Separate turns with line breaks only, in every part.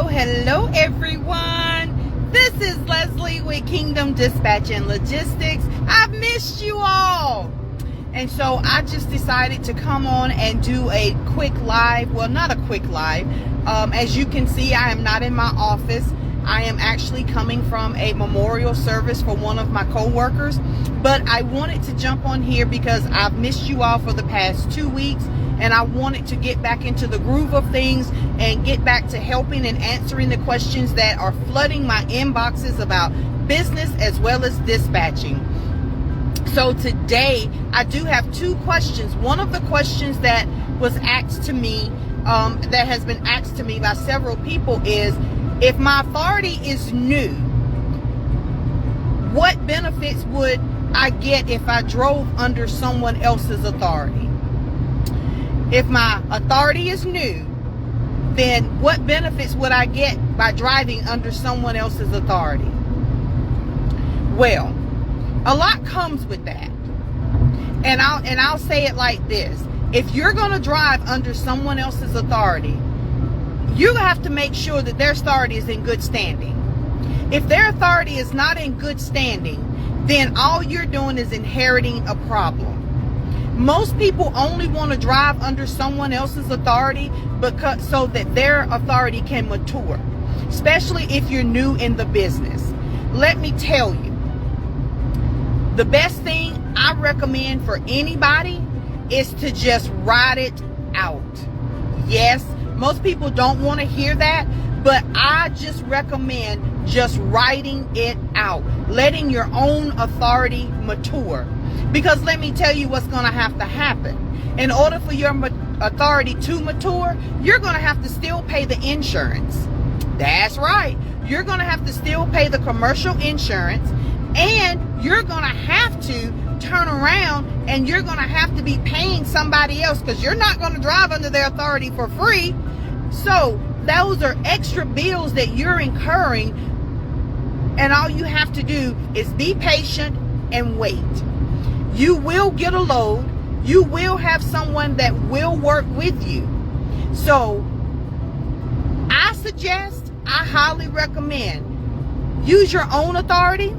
Hello everyone. This is Leslie with Kingdom Dispatch and Logistics. I've missed you all. And so I just decided to come on and do a quick live. Well, not a quick live. As you can see, I am not in my office. I am actually coming from a memorial service for one of my co-workers. But I wanted to jump on here because I've missed you all for the past 2 weeks. And I wanted to get back into the groove of things and get back to helping and answering the questions that are flooding my inboxes about business as well as dispatching. So today I do have 2 questions. One of the questions that was asked to me, that has been asked to me by several people is, if my authority is new, what benefits would I get if I drove under someone else's authority? If my authority is new, then what benefits would I get by driving under someone else's authority? Well, a lot comes with that. And I'll say it like this. If you're going to drive under someone else's authority, you have to make sure that their authority is in good standing. If their authority is not in good standing, then all you're doing is inheriting a problem. Most people only want to drive under someone else's authority so that their authority can mature, especially if you're new in the business. Let me tell you, the best thing I recommend for anybody is to just ride it out. Yes, most people don't want to hear that, but I just recommend just riding it out, letting your own authority mature. Because let me tell you what's going to have to happen. In order for your authority to mature, you're going to have to still pay the insurance. That's right. You're going to have to still pay the commercial insurance, and you're going to have to turn around and you're going to have to be paying somebody else, because you're not going to drive under their authority for free. So those are extra bills that you're incurring, and all you have to do is be patient and wait. You will get a load. You will have someone that will work with you. So I highly recommend, use your own authority,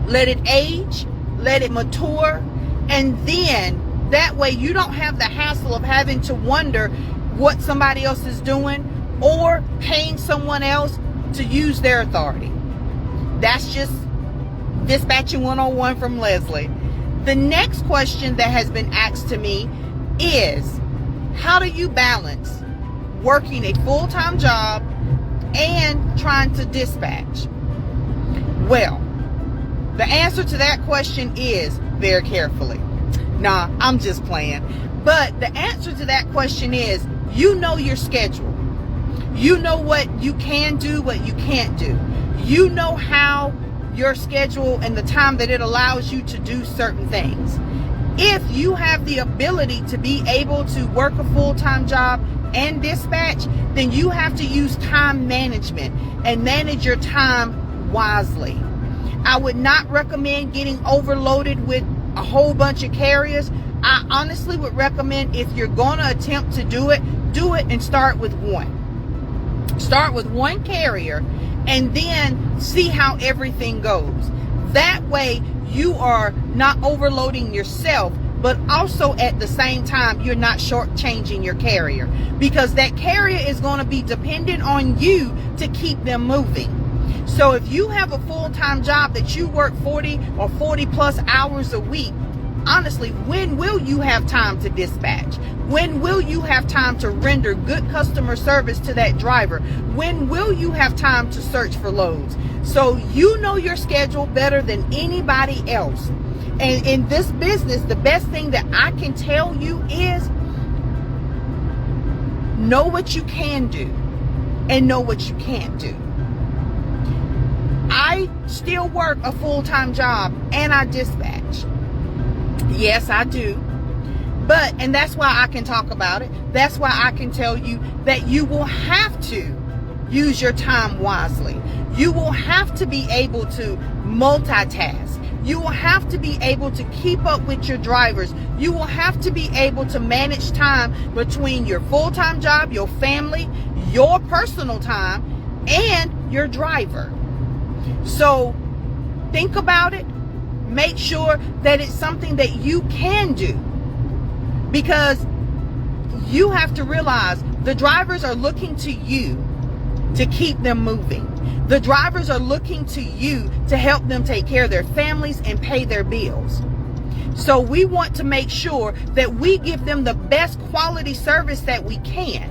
let it age, let it mature, and then that way you don't have the hassle of having to wonder what somebody else is doing or paying someone else to use their authority. That's just Dispatching 101 from Leslie. The next question that has been asked to me is, how do you balance working a full-time job and trying to dispatch? Well, the answer to that question is very carefully. Nah, I'm just playing. But the answer to that question is, you know your schedule. You know what you can do, what you can't do. You know how your schedule and the time that it allows you to do certain things. If you have the ability to be able to work a full-time job and dispatch, then you have to use time management and manage your time wisely. I would not recommend getting overloaded with a whole bunch of carriers. I honestly would recommend, if you're going to attempt to do it and start with one. Start with one carrier and then see how everything goes. That way you are not overloading yourself, but also at the same time you're not shortchanging your carrier, because that carrier is going to be dependent on you to keep them moving. So if you have a full-time job that you work 40 or 40 plus hours a week, honestly, when will you have time to dispatch? When will you have time to render good customer service to that driver? When will you have time to search for loads? So you know your schedule better than anybody else. And in this business, the best thing that I can tell you is, know what you can do and know what you can't do. I still work a full-time job and I dispatch. Yes, I do. And that's why I can talk about it. That's why I can tell you that you will have to use your time wisely. You will have to be able to multitask. You will have to be able to keep up with your drivers. You will have to be able to manage time between your full-time job, your family, your personal time and your driver. So think about it. Make sure that it's something that you can do, because you have to realize the drivers are looking to you to keep them moving. The drivers are looking to you to help them take care of their families and pay their bills. So we want to make sure that we give them the best quality service that we can.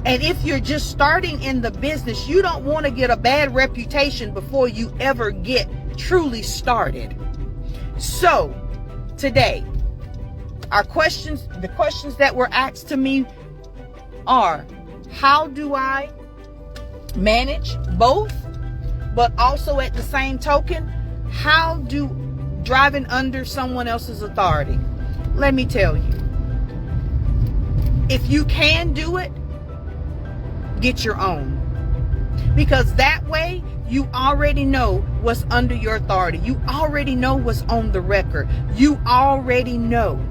And if you're just starting in the business, you don't want to get a bad reputation before you ever get truly started. So today, the questions that were asked to me are, how do I manage both? But also at the same token, how do driving under someone else's authority? Let me tell you, if you can do it, get your own. Because that way you already know what's under your authority. You already know what's on the record. You already know.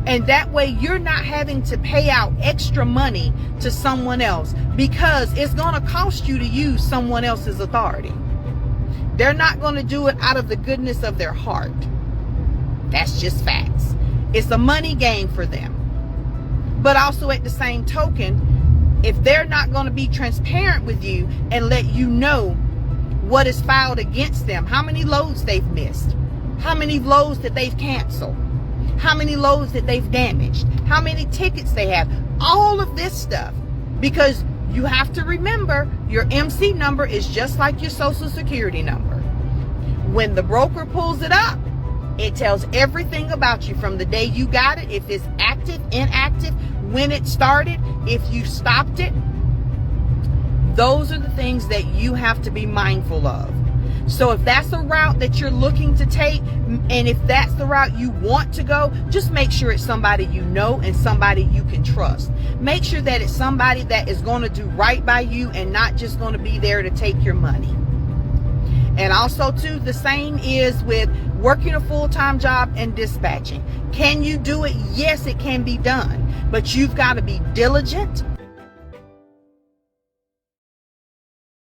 And that way you're not having to pay out extra money to someone else, because it's going to cost you to use someone else's authority. They're not going to do it out of the goodness of their heart. That's just facts. It's a money game for them. But also at the same token, if they're not going to be transparent with you and let you know what is filed against them, how many loads they've missed, how many loads that they've canceled, how many loads that they've damaged, how many tickets they have, all of this stuff. Because you have to remember, your MC number is just like your social security number. When the broker pulls it up, it tells everything about you from the day you got it, if it's active, inactive, when it started, if you stopped it. Those are the things that you have to be mindful of. So if that's a route that you're looking to take, and if that's the route you want to go, just make sure it's somebody you know and somebody you can trust. Make sure that it's somebody that is going to do right by you and not just going to be there to take your money. And also too, the same is with working a full-time job and dispatching. Can you do it? Yes, it can be done. But you've got to be diligent.